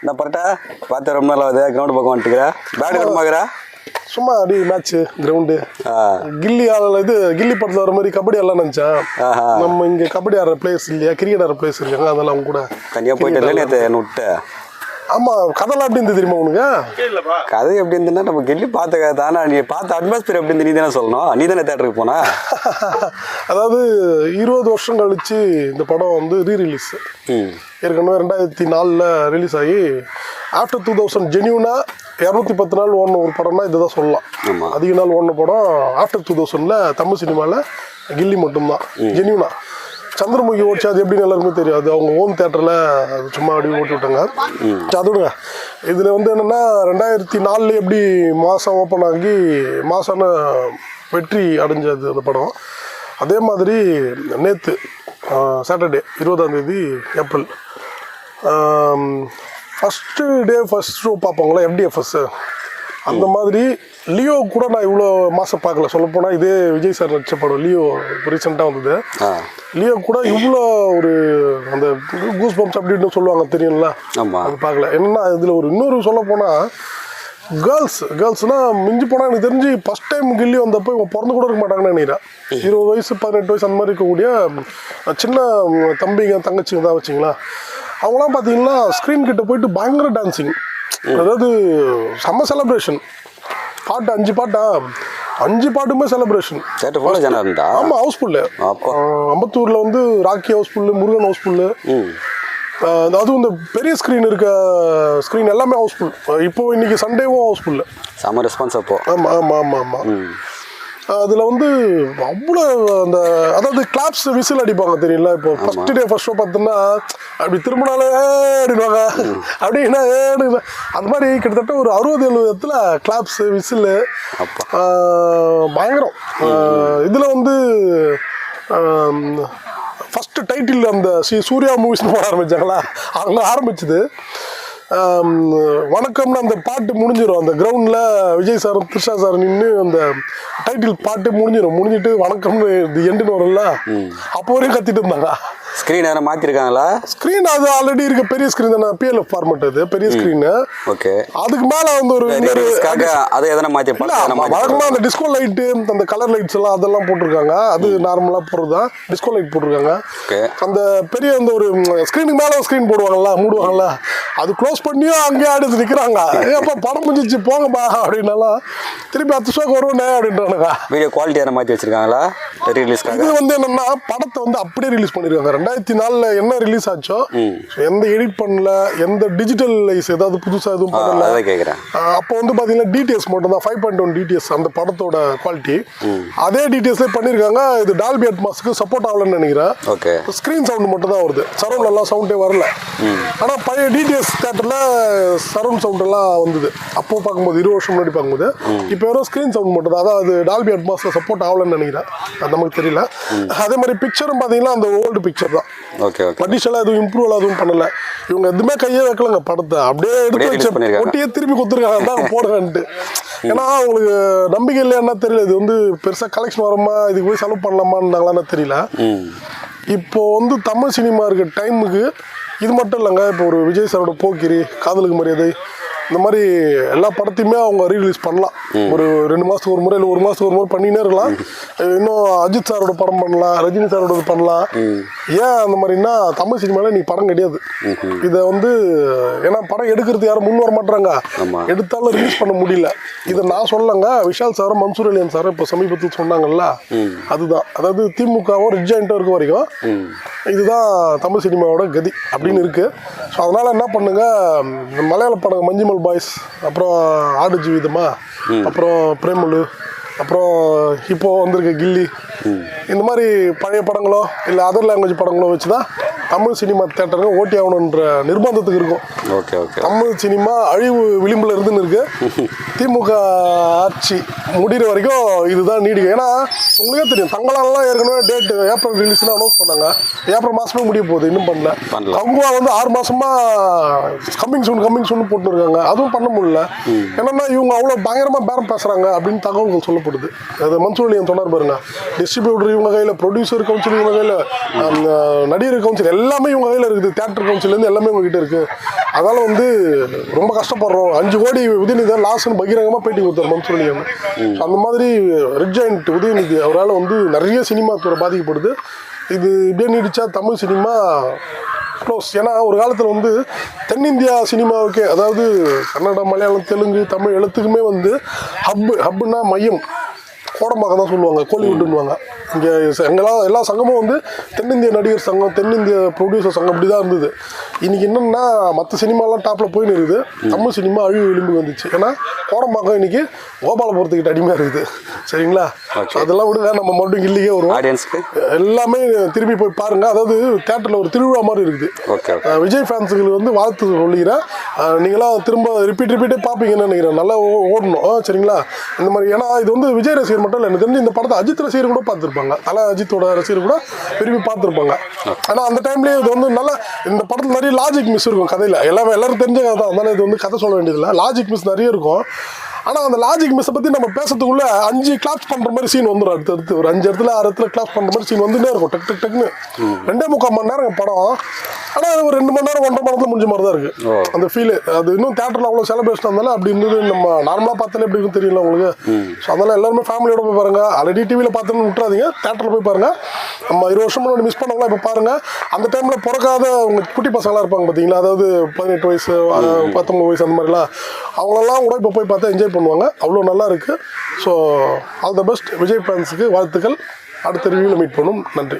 இந்த பரட்டா பார்த்து ரொம்ப நாள் ஆகுது கிரவுண்டு பக்கம் வந்துட்டுக்கிறா பேட் எடுத்துமாக்குறா சும்மா அப்படி மேட்ச்சு கிரவுண்டு கில்லி இது கில்லி படத்தில் வர மாதிரி கபடி எல்லாம் நினச்சேன் நம்ம இங்கே கபடி ஆடுற பிளேயர்ஸ் இல்லையா கிரிக்கெட் ஆடுற பிளேயர்ஸ் இருக்காங்க அதெல்லாம் அவங்க கூட தனியாக போயிட்டு நேற்று விட்ட ஆமாம் கதைலாம் எப்படி இருந்து தெரியுமா உனக்கு கதை எப்படி இருந்துன்னா நம்ம கில்லி பார்த்த கதை தானே நீ பார்த்த அட்மாஸ்பியர் எப்படி இருந்து நீ தானே சொல்லணும் நீ தானே தேட்டருக்கு போனா அதாவது 20 வருஷம் கழிச்சு இந்த படம் வந்து ரீரிலீஸ் ஏற்கனவே 2004 ரிலீஸ் ஆகி ஆஃப்டர் 2000 ஜென்யூனா 210 நாள் ஓடின ஒரு படம்னா இதுதான் சொல்லலாம். அதிக நாள் ஓடின படம் ஆஃப்டர் 2000 தமிழ் சினிமாவில் கில்லி மட்டும்தான் ஜென்யூனா. சந்திரமுகி ஓடிச்சு அது எப்படின்னு எல்லாருமே தெரியும். அது அவங்க ஓன் தேட்டரில் அது சும்மா அப்படி ஓட்டி விட்டாங்க. அது விடுங்க. இதில் வந்து என்னென்னா 2004 எப்படி மாதம் ஓப்பன் ஆகி மாசான வெற்றி அடைஞ்சது அந்த படம். அதே மாதிரி நேற்று சாட்டர்டே 20ஆம் தேதி April first day first show பார்ப்பாங்களா FDFS அந்த மாதிரி லியோ கூட நான் இவ்வளோ மாதம் பார்க்கல. சொல்லப்போனால் இதே விஜய் சார் நடிச்ச படம் லியோ இப்போ ரீசெண்டாக வந்தது. லியோ கூட இவ்வளோ ஒரு அந்த கூஸ் பம்ப்ஸ் அப்படின்னு சொல்லுவாங்க தெரியும்ல, அது பார்க்கல. என்னென்னா இதில் ஒரு இன்னொரு சொல்ல போனால் கேர்ள்ஸ்னால் மிஞ்சி போனால் எனக்கு தெரிஞ்சு ஃபஸ்ட் டைம் கில்லி வந்தப்போ இவங்க பிறந்து கூட இருக்க மாட்டாங்கன்னு நினைக்கிறேன். 20 வயசு 18 வயசு அந்த மாதிரி இருக்கக்கூடிய சின்ன தம்பிங்க தங்கச்சிங்க தான் வச்சிங்களா. அவங்களாம் பார்த்தீங்கன்னா ஸ்க்ரீன் கிட்ட போயிட்டு பயங்கர டான்ஸிங், அதாவது செம்ம செலிப்ரேஷன். பாட்டு 5 பாட்டா 5 பாட்டுமே செலிப்ரேஷன். ஆமாம், ஹவுஸ்ஃபுல்லு. அம்பத்தூரில் வந்து ராக்கி ஹவுஸ்ஃபுல்லு, முருகன் ஹவுஸ்ஃபுல்லு. அதுவும் இந்த பெரிய ஸ்க்ரீன் இருக்க ஸ்க்ரீன் எல்லாமே ஹவுஸ்ஃபுல். இப்போ இன்னைக்கு சண்டேவும் ஹவுஸ்ஃபுல்லு. செம்ம ரெஸ்பான்ஸ் அப்போ. ஆமாம் ஆமாம் ஆமாம் ஆமாம். அதில் வந்து அவ்வளோ அந்த அதாவது கிளாப்ஸ் விசில் அடிப்பாங்க தெரியல. இப்போ ஃபஸ்ட்டு டே ஃபஸ்ட் ஷோ பார்த்தோன்னா அப்படி திரும்பினாலே அப்படின்வாங்க, அப்படின்னா அந்த மாதிரி கிட்டத்தட்ட ஒரு 60-70 கிளாப்ஸ் விசிலு பயங்கரம். இதில் வந்து ஃபஸ்ட்டு டைட்டில் அந்த சூர்யா மூவிஸ்னு போட ஆரம்பித்தாங்களா, அங்கே ஆரம்பிச்சது வணக்கம்னு அந்த பாட்டு முடிஞ்சிடும். அந்த கிரவுண்டில் விஜய் சாரும் த்ரிஷா சார் நின்று அந்த டைட்டில் பாட்டு முடிஞ்சிட்டு வணக்கம்னு இது எண்டுன்னு வரும்ல, அப்போ வரையும் கத்திட்டு இருந்தாங்க. ஸ்க்ரீன் எதனா மாற்றிருக்காங்களா? ஸ்க்ரீன் அது ஆல்ரெடி இருக்க பெரிய ஸ்க்ரீன் தானே, PLF ஃபார்மேட் அது பெரிய ஸ்க்ரீனு. ஓகே, அதுக்கு மேலே வந்து ஒரு அதை எதனா மாற்றி வழக்கமாக அந்த டிஸ்கோ லைட்டு அந்த கலர் லைட்ஸ் எல்லாம் அதெல்லாம் போட்டிருக்காங்க. அது நார்மலாக போடுறது தான் டிஸ்கோ லைட் போட்டிருக்காங்க. அந்த பெரிய அந்த ஒரு ஸ்க்ரீனுக்கு மேலே ஸ்க்ரீன் போடுவாங்கல்ல, மூடுவாங்கல்ல, அது க்ளோஸ் பண்ணியும் அங்கேயே ஆடிட்டு நிற்கிறாங்க. ஏப்பா படம் முடிஞ்சிச்சு போங்கப்பா அப்படின்னாலாம் திருப்பி 10 ஷோக்கு வருவேனே அப்படின்றானுங்க. வீடியோ குவாலிட்டி எதனா மாற்றி வச்சிருக்காங்களா ரீலீஸ்க்காக? இது வந்து என்னன்னா படத்தை வந்து அப்படியே ரிலீஸ் பண்ணிருக்காங்க. 2004 என்ன ரிலீஸ் ஆச்சோ எந்த எடிட் பண்ணல, எந்த டிஜிட்டலைஸ் ஏதாவது புதுசாக எதுவும் பண்ணல. அப்போ வந்து பார்த்தீங்கன்னா DTS மட்டும் தான் 5.1 DTS அந்த படத்தோட குவாலிட்டி. அதே DTSல பண்ணியிருக்காங்க. இது டால்பி அட்மாஸ்க்கு சப்போர்ட் ஆகலன்னு நினைக்கிறேன். ஸ்க்ரீன் சவுண்ட் மட்டும் தான் வருது, சரௌண்ட் எல்லாம் சவுண்டே வரல. ஆனால் பழைய DTS தேட்டரில் சரௌண்ட் சவுண்ட் எல்லாம் வந்தது அப்போ பார்க்கும்போது 20 வருஷம் முன்னாடி பார்க்கும்போது. இப்போ வெறும் ஸ்க்ரீன் சவுண்ட் மட்டும் தான். அதாவது டால்பி அட்மாஸ்ல சப்போர்ட் ஆகலன்னு நினைக்கிறேன், அது நமக்கு தெரியல. அதே மாதிரி பிக்சரும் பார்த்தீங்கன்னா அந்த ஓல்டு பிக்சர் தான். அடிஷனலாக எதுவும் இம்ப்ரூவ் எதுவும் பண்ணல. இவங்க எதுவுமே கையே வைக்கலங்க, படத்தை அப்படியே எடுத்து வச்சு ஒட்டியே திருப்பி கொடுத்துருக்காங்க தான் போடுங்கன்ட்டு. ஏன்னா அவங்களுக்கு நம்பிக்கை இல்லைன்னா தெரியல, இது வந்து பெருசாக கலெக்ஷன் வருமா, இதுக்கு போய் செலவு பண்ணலாமான்னாங்களான்னு தெரியல. இப்போ வந்து தமிழ் சினிமா இருக்க டைமுக்கு இது மட்டும் இல்லைங்க. இப்போ ஒரு விஜய் சாரோட போக்கிரி, காதலுக்கு மரியாதை, இந்த மாதிரி எல்லா படத்தையுமே அவங்க ரீரிலீஸ் பண்ணலாம். ஒரு 2 மாதத்துக்கு ஒரு முறை இல்லை 1 மாதத்துக்கு ஒரு முறை பண்ணினே இருக்கலாம். இன்னும் அஜித் சாரோட படம் பண்ணலாம், ரஜினி சாரோட பண்ணலாம். ஏன் அந்த மாதிரின்னா தமிழ் சினிமாவில் நீ படம் கிடையாது. இதை வந்து ஏன்னா படம் எடுக்கிறது யாரும் முன் வர மாட்டாங்க, எடுத்தாலும் ரிலீஸ் பண்ண முடியல. இதை நான் சொல்லலைங்க, விஷால் சாரும் மன்சூர் அலியான் சாரும் இப்போ சமீபத்தில் சொன்னாங்கல்ல, அதுதான். அதாவது திமுகவும் ரெட் ஜாயிண்ட்டாக இருக்க வரைக்கும் இதுதான் தமிழ் சினிமாவோட கதி அப்படின்னு இருக்கு. ஸோ அதனால் என்ன பண்ணுங்க, மலையாள படம் மஞ்சுமல் பாய்ஸ், அப்புறம் ஆடு ஜீவிதமா, அப்புறம் பிரேமலு, அப்புறம் இப்போ வந்திருக்க கில்லி, இந்த மாதிரி பழைய படங்களோ இல்லை அதர் லாங்குவேஜ் படங்களோ வச்சு தான் தமிழ் சினிமா தேட்டருங்க ஓட்டி ஆகணுன்ற நிர்பந்தத்துக்கு இருக்கும். தமிழ் சினிமா அழிவு விளிம்பில் இருந்துன்னு இருக்கு. திமுக ஆட்சி முடிகிற வரைக்கும் இதுதான் நீடிக்கும். ஏன்னா உங்களுக்கே தெரியும், தங்களாலாம் ஏற்கனவே டேட் ஏப்ரல் ரிலீஸ்னு அனௌன்ஸ் பண்ணாங்க. ஏப்ரல் மாதமே முடிய போகுது, இன்னும் பண்ணல. கங்குவா வந்து 6 மாதமா கம்மிங் சூன் போட்டுருக்காங்க, அதுவும் பண்ண முடியல. என்னன்னா இவங்க அவ்வளோ பயங்கரமாக பேரம் பேசுகிறாங்க அப்படின்னு தகவல்கள் சொல்லப்படுது. அது மன்சூர் அலியான் சொன்னார் பாருங்க, டிஸ்ட்ரிபியூட்டர் இவங்க கையில், ப்ரொடியூசர் கவுன்சில் இவங்க கையில், நடிகர் கவுன்சில் எல்லாமே இவங்க கையில் இருக்குது. தியேட்டர் கவுன்சிலேருந்து எல்லாமே உங்ககிட்ட இருக்குது. அதனால வந்து ரொம்ப கஷ்டப்படுறோம். 5 கோடி உதயநிதி லாஸ்ட்னு பகிரங்கமாக பேட்டி கொடுத்தார் மன்சூர். அந்த மாதிரி ரெட் ஜாயிண்ட் உதயநிதி அவரால் வந்து நிறைய சினிமா துறை பாதிக்கப்படுது. இது இப்படியே நீடிச்சா தமிழ் சினிமா க்ளோஸ். ஏன்னா ஒரு காலத்தில் வந்து தென்னிந்தியா சினிமாவுக்கே, அதாவது கன்னடம், மலையாளம், தெலுங்கு, தமிழ் எல்லாத்துக்குமே வந்து ஹப்புன்னா மையம் கோடம்பாக்கம் தான் சொல்லுவாங்க, கோலிவுட்டுன்னுவாங்க. இங்கே எங்கெல்லாம் எல்லா சங்கமும் வந்து தென்னிந்திய நடிகர் சங்கம், தென்னிந்திய ப்ரொடியூசர் சங்கம் இப்படி தான் இருந்தது. இன்றைக்கி என்னென்னா மற்ற சினிமாலாம் டாப்பில் போயின்னு இருக்குது, தமிழ் சினிமா அழிவு விளிம்பு வந்துச்சு. ஏன்னா கோடம்பாக்கம் இன்றைக்கி கோபாலபுரத்துக்கிட்ட அடிமையாக இருக்குது. சரிங்களா? அதெல்லாம் விடுங்க, நம்ம மறுபடியும் கில்லிக்கே வருவோம். ஆடியன்ஸ்க்கு எல்லாமே திரும்பி போய் பாருங்கள். அதாவது தேட்டரில் ஒரு திருவிழா மாதிரி இருக்குது. விஜய் ஃபேன்ஸுக்கு வந்து வாழ்த்து சொல்லிக்கிறேன். நீங்களாம் திரும்ப ரிப்பீட்டே பார்ப்பீங்கன்னு நினைக்கிறேன். நல்லா ஓடணும். சரிங்களா? இந்த மாதிரி, ஏன்னா இது வந்து விஜய் ரசிகர் மட்டும் இல்லை, எனக்கு தெரிஞ்சு இந்த படத்தை அஜித் ரசிகர் கூட பார்த்துருப்பாங்க. தலை அஜித்தோட ரசிகர் கூட விரும்பி பார்த்துருப்பாங்க. ஆனால் அந்த டைம்லேயே இது வந்து நல்லா, இந்த படத்தில் நிறைய லாஜிக் மிஸ் இருக்கும் கதையில். எல்லாரும் தெரிஞ்ச கதை தான், அதனால இது வந்து கதை சொல்ல வேண்டியதில்லை. லாஜிக் மிஸ் நிறைய இருக்கும். ஆனால் அந்த லாஜிக் மிஸ்ஸை பற்றி நம்ம பேசுறதுக்குள்ள 5 கிளாப்ஸ் பண்ணுற மாதிரி சீன் வந்துடும். அடுத்து ஒரு 5 இடத்துல 6 இடத்துல கிளாப்ஸ் பண்ணுற மாதிரி சீன் வந்துட்டே இருக்கும். டக்குன்னு 2.25 மணி நேரம் படம். ஆனால் ஒரு 2 மணி நேரம் 1.5 மணி நேரத்தில் முடிஞ்ச மாதிரி தான் இருக்குது அந்த ஃபீலு. அது இன்னும் தேட்டரில் அவ்வளோ செலிப்ரேஷன் இருந்தாலும் அப்படி இருந்தது. நம்ம நார்மலாக பார்த்தாலே எப்படி இருக்குன்னு தெரியல உங்களுக்கு. ஸோ அதனால் எல்லாருமே ஃபேமிலியோட போய் பாருங்கள். ஆல்ரெடி டிவியில் பார்த்துன்னு விட்டுறாதீங்க, தேட்டரில் போய் பாருங்கள். நம்ம 20 வருஷம் முன்னாடி மிஸ் பண்ணவங்களா இப்போ பாருங்கள். அந்த டைமில் பிறக்காத உங்கள் குட்டி பசங்களாம் இருப்பாங்க பார்த்தீங்களா, அதாவது 18 வயசு 19 வயசு அந்த மாதிரிலாம், அவங்களெல்லாம் கூட இப்போ போய் பார்த்தா என்ஜாய் பண்ணுவாங்க. அவ்வளோ நல்லா இருக்குது. So all the best Vijay ஃபேன்ஸுக்கு வாழ்த்துக்கள். அடுத்த ரிவ்யூவில் மீட் பண்ணும். நன்றி.